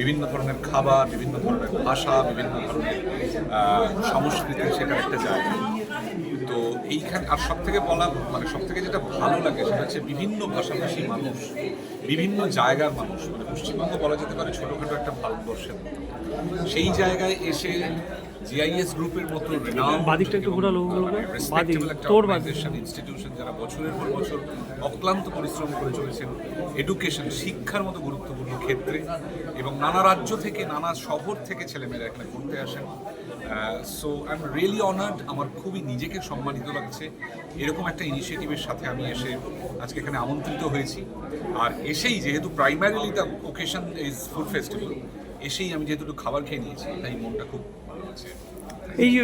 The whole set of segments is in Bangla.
বিভিন্ন ধরনের খাবার, বিভিন্ন ধরনের ভাষা, বিভিন্ন ধরনের সংস্কৃতি, সেটার একটা জায়গা। তো এইখানে আর সব থেকে সব থেকে যেটা ভালো লাগে সেটা হচ্ছে বিভিন্ন ভাষাভাষী মানুষ, বিভিন্ন জায়গার মানুষ। মানে পশ্চিমবঙ্গ বলা যেতে পারে ছোটোখাটো একটা ভারতবর্ষের মতো। সেই জায়গায় এসে জিআইএস গ্রুপের মতো রেসপেক্টেবল একটা অর্গানাইজেশন, ইনস্টিটিউশন, যারা বছরের পর বছর অক্লান্ত পরিশ্রম করে চলেছেন এডুকেশন, শিক্ষার মতো গুরুত্বপূর্ণ ক্ষেত্রে, এবং নানা রাজ্য থেকে, নানা শহর থেকে ছেলেমেয়েরা এখানে ঘুরতে আসেন। So I am really honoured. আমার খুবই নিজেকে সম্মানিত লাগছে এরকম একটা ইনিশিয়েটিভের সাথে আমি এসে আজকে এখানে আমন্ত্রিত হয়েছি। আর এসেই যেহেতু primarily the occasion is food festival, এসেই আমি যেহেতু একটু খাবার খেয়ে নিয়েছি, তাই মনটা খুব ভালো আছে। এই যে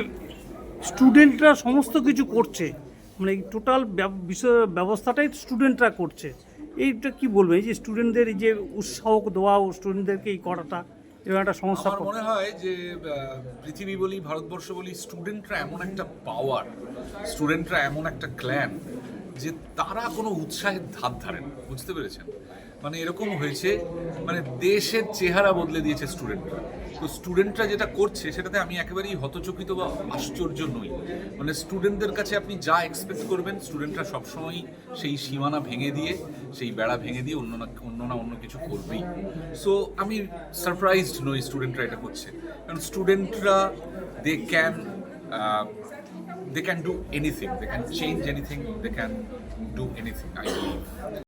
স্টুডেন্টরা সমস্ত কিছু করছে, মানে এই টোটাল বিষয় ব্যবস্থাটাই স্টুডেন্টরা করছে, এইটা কি বলবেন? এই যে স্টুডেন্টদের এই যে উৎসাহ দেওয়া ও স্টুডেন্টদেরকে এই করাটা এরকম একটা সমস্যা। আমার মনে হয় যে পৃথিবী বলি, ভারতবর্ষ বলি, স্টুডেন্টরা এমন একটা পাওয়ার, স্টুডেন্টরা এমন একটা ক্ল্যান যে তারা কোনো উৎসাহের ধার ধারেন, বুঝতে পেরেছেন? মানে এরকম হয়েছে, মানে দেশের চেহারা বদলে দিয়েছে স্টুডেন্টরা। তো স্টুডেন্টরা যেটা করছে সেটাতে আমি একেবারেই হতচকিত বা আশ্চর্য নই। মানে স্টুডেন্টদের কাছে আপনি যা এক্সপেক্ট করবেন, স্টুডেন্টরা সবসময়ই সেই সীমানা ভেঙে দিয়ে, সেই বেড়া ভেঙে দিয়ে অন্য কিছু করবেই। সো আমি সারপ্রাইজড নই স্টুডেন্টরা এটা করছে, কারণ স্টুডেন্টরা they can do anything, they can change anything, they can do anything, I believe.